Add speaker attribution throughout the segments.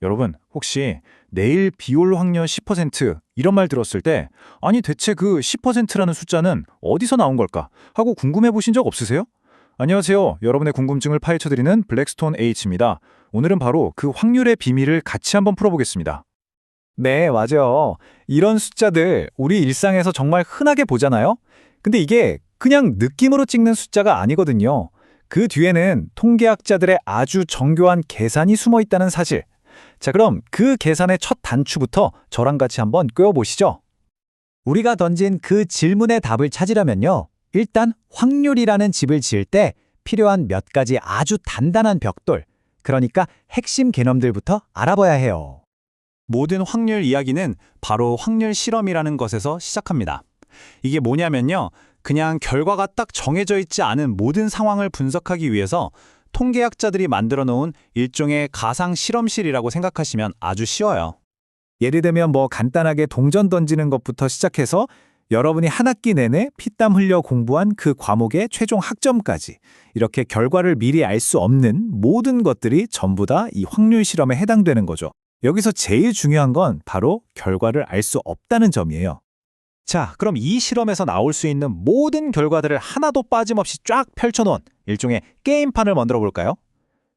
Speaker 1: 여러분, 혹시 내일 비 올 확률 10% 이런 말 들었을 때 아니 대체 그 10%라는 숫자는 어디서 나온 걸까 하고 궁금해 보신 적 없으세요? 안녕하세요. 여러분의 궁금증을 파헤쳐드리는 블랙스톤 H입니다. 오늘은 바로 그 확률의 비밀을 같이 한번 풀어보겠습니다. 네, 맞아요. 이런 숫자들 우리 일상에서 정말 흔하게 보잖아요? 근데 이게 그냥 느낌으로 찍는 숫자가 아니거든요. 그 뒤에는 통계학자들의 아주 정교한 계산이 숨어 있다는 사실. 자, 그럼 그 계산의 첫 단추부터 저랑 같이 한번 꿰어보시죠. 우리가 던진 그 질문의 답을 찾으려면요. 일단 확률이라는 집을 지을 때 필요한 몇 가지 아주 단단한 벽돌, 그러니까 핵심 개념들부터 알아봐야 해요. 모든 확률 이야기는 바로 확률 실험이라는 것에서 시작합니다. 이게 뭐냐면요. 그냥 결과가 딱 정해져 있지 않은 모든 상황을 분석하기 위해서 통계학자들이 만들어 놓은 일종의 가상 실험실이라고 생각하시면 아주 쉬워요. 예를 들면 간단하게 동전 던지는 것부터 시작해서 여러분이 한 학기 내내 피땀 흘려 공부한 그 과목의 최종 학점까지 이렇게 결과를 미리 알 수 없는 모든 것들이 전부 다 이 확률 실험에 해당되는 거죠. 여기서 제일 중요한 건 바로 결과를 알 수 없다는 점이에요. 자, 그럼 이 실험에서 나올 수 있는 모든 결과들을 하나도 빠짐없이 쫙 펼쳐놓은 일종의 게임판을 만들어 볼까요?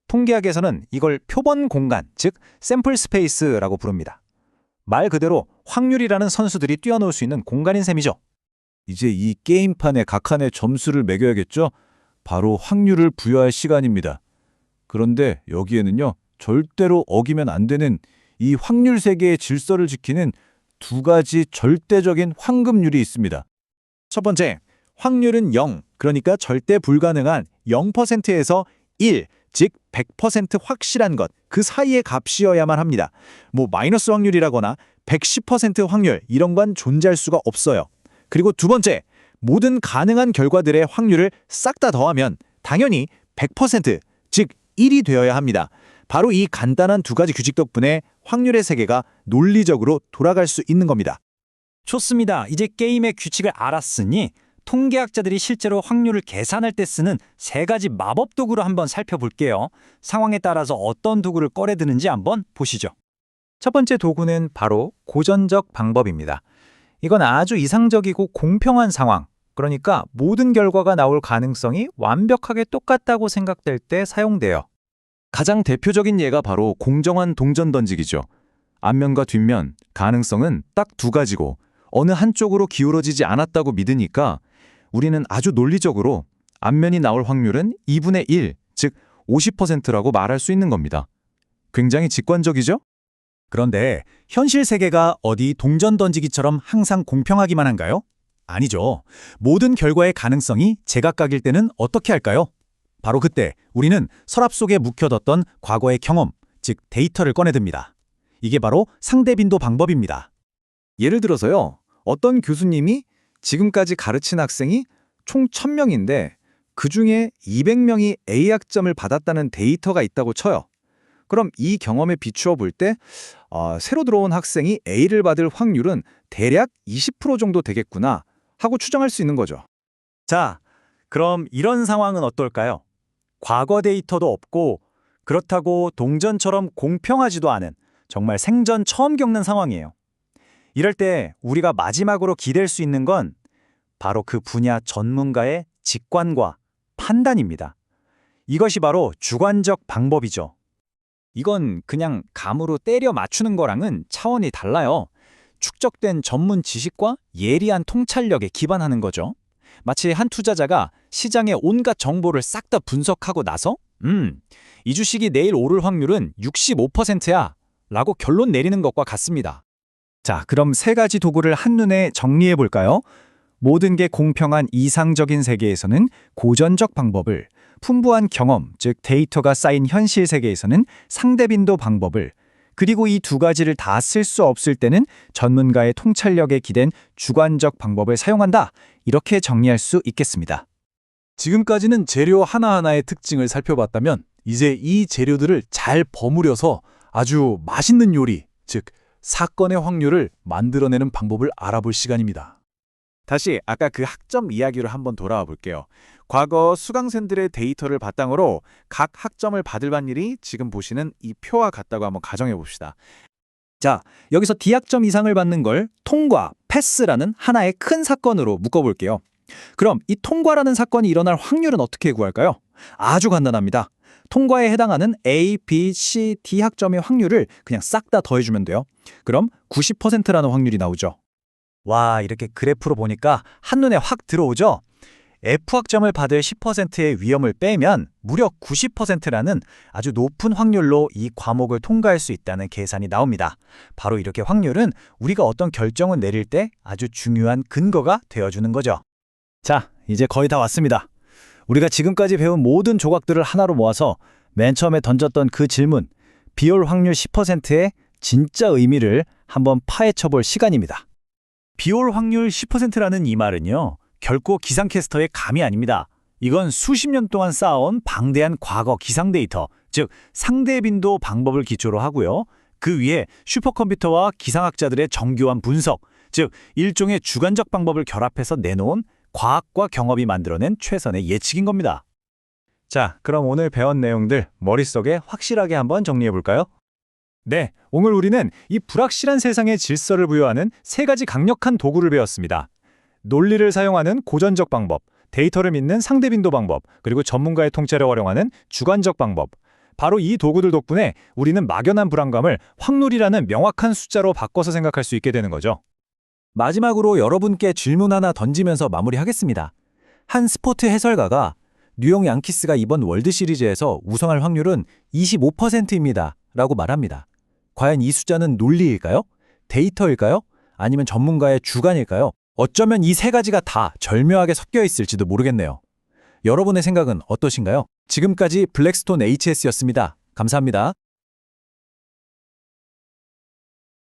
Speaker 1: 통계학에서는 이걸 표본 공간, 즉 샘플 스페이스라고 부릅니다. 말 그대로 확률이라는 선수들이 뛰어놀 수 있는 공간인 셈이죠. 이제 이 게임판에 각한의 점수를 매겨야겠죠? 바로 확률을 부여할 시간입니다. 그런데 여기에는요, 절대로 어기면 안 되는 이 확률 세계의 질서를 지키는 두 가지 절대적인 황금률이 있습니다. 첫 번째, 확률은 0, 그러니까 절대 불가능한 0%에서 1, 즉 100% 확실한 것, 그 사이의 값이어야만 합니다. 마이너스 확률이라거나 110% 확률, 이런 건 존재할 수가 없어요. 그리고 두 번째, 모든 가능한 결과들의 확률을 싹 다 더하면 당연히 100%, 즉 1이 되어야 합니다. 바로 이 간단한 두 가지 규칙 덕분에 확률의 세계가 논리적으로 돌아갈 수 있는 겁니다.
Speaker 2: 좋습니다. 이제 게임의 규칙을 알았으니 통계학자들이 실제로 확률을 계산할 때 쓰는 세 가지 마법 도구를 한번 살펴볼게요. 상황에 따라서 어떤 도구를 꺼내드는지 한번 보시죠.
Speaker 1: 첫 번째 도구는 바로 고전적 방법입니다. 이건 아주 이상적이고 공평한 상황, 그러니까 모든 결과가 나올 가능성이 완벽하게 똑같다고 생각될 때 사용돼요. 가장 대표적인 예가 바로 공정한 동전 던지기죠. 앞면과 뒷면, 가능성은 딱 두 가지고 어느 한쪽으로 기울어지지 않았다고 믿으니까 우리는 아주 논리적으로 앞면이 나올 확률은 2분의 1, 즉 50%라고 말할 수 있는 겁니다. 굉장히 직관적이죠? 그런데 현실 세계가 어디 동전 던지기처럼 항상 공평하기만 한가요? 아니죠. 모든 결과의 가능성이 제각각일 때는 어떻게 할까요? 바로 그때 우리는 서랍 속에 묵혀뒀던 과거의 경험, 즉 데이터를 꺼내듭니다. 이게 바로 상대빈도 방법입니다. 예를 들어서요. 어떤 교수님이 지금까지 가르친 학생이 총 1000명인데 그중에 200명이 A 학점을 받았다는 데이터가 있다고 쳐요. 그럼 이 경험에 비추어 볼 때 새로 들어온 학생이 A를 받을 확률은 대략 20% 정도 되겠구나 하고 추정할 수 있는 거죠.
Speaker 2: 자, 그럼 이런 상황은 어떨까요? 과거 데이터도 없고 그렇다고 동전처럼 공평하지도 않은 정말 생전 처음 겪는 상황이에요. 이럴 때 우리가 마지막으로 기댈 수 있는 건 바로 그 분야 전문가의 직관과 판단입니다. 이것이 바로 주관적 방법이죠. 이건 그냥 감으로 때려 맞추는 거랑은 차원이 달라요. 축적된 전문 지식과 예리한 통찰력에 기반하는 거죠. 마치 한 투자자가 시장의 온갖 정보를 싹 다 분석하고 나서 이 주식이 내일 오를 확률은 65%야 라고 결론 내리는 것과 같습니다.
Speaker 1: 자, 그럼 세 가지 도구를 한눈에 정리해 볼까요? 모든 게 공평한 이상적인 세계에서는 고전적 방법을, 풍부한 경험, 즉 데이터가 쌓인 현실 세계에서는 상대빈도 방법을, 그리고 이 두 가지를 다 쓸 수 없을 때는 전문가의 통찰력에 기댄 주관적 방법을 사용한다. 이렇게 정리할 수 있겠습니다.
Speaker 3: 지금까지는 재료 하나하나의 특징을 살펴봤다면 이제 이 재료들을 잘 버무려서 아주 맛있는 요리, 즉 사건의 확률을 만들어내는 방법을 알아볼 시간입니다.
Speaker 4: 다시 아까 그 학점 이야기로 한번 돌아와 볼게요. 과거 수강생들의 데이터를 바탕으로 각 학점을 받을 확률이 지금 보시는 이 표와 같다고 한번 가정해 봅시다.
Speaker 2: 자, 여기서 D학점 이상을 받는 걸 통과, 패스라는 하나의 큰 사건으로 묶어볼게요. 그럼 이 통과라는 사건이 일어날 확률은 어떻게 구할까요? 아주 간단합니다. 통과에 해당하는 A, B, C, D 학점의 확률을 그냥 싹 다 더해주면 돼요. 그럼 90%라는 확률이 나오죠. 와, 이렇게 그래프로 보니까 한눈에 확 들어오죠? F학점을 받을 10%의 위험을 빼면 무려 90%라는 아주 높은 확률로 이 과목을 통과할 수 있다는 계산이 나옵니다. 바로 이렇게 확률은 우리가 어떤 결정을 내릴 때 아주 중요한 근거가 되어주는 거죠. 자, 이제 거의 다 왔습니다. 우리가 지금까지 배운 모든 조각들을 하나로 모아서 맨 처음에 던졌던 그 질문, 비올 확률 10%의 진짜 의미를 한번 파헤쳐 볼 시간입니다. 비올 확률 10%라는 이 말은요, 결코 기상캐스터의 감이 아닙니다. 이건 수십 년 동안 쌓아온 방대한 과거 기상 데이터, 즉 상대 빈도 방법을 기초로 하고요. 그 위에 슈퍼컴퓨터와 기상학자들의 정교한 분석, 즉 일종의 주관적 방법을 결합해서 내놓은 과학과 경험이 만들어낸 최선의 예측인 겁니다. 자, 그럼 오늘 배운 내용들 머릿속에 확실하게 한번 정리해 볼까요?
Speaker 1: 네, 오늘 우리는 이 불확실한 세상의 질서를 부여하는 세 가지 강력한 도구를 배웠습니다. 논리를 사용하는 고전적 방법, 데이터를 믿는 상대빈도 방법, 그리고 전문가의 통찰을 활용하는 주관적 방법. 바로 이 도구들 덕분에 우리는 막연한 불안감을 확률이라는 명확한 숫자로 바꿔서 생각할 수 있게 되는 거죠.
Speaker 2: 마지막으로 여러분께 질문 하나 던지면서 마무리하겠습니다. 한 스포츠 해설가가 뉴욕 양키스가 이번 월드 시리즈에서 우승할 확률은 25%입니다. 라고 말합니다. 과연 이 숫자는 논리일까요? 데이터일까요? 아니면 전문가의 주관일까요? 어쩌면 이 세 가지가 다 절묘하게 섞여 있을지도 모르겠네요. 여러분의 생각은 어떠신가요? 지금까지 블랙스톤 HS였습니다. 감사합니다.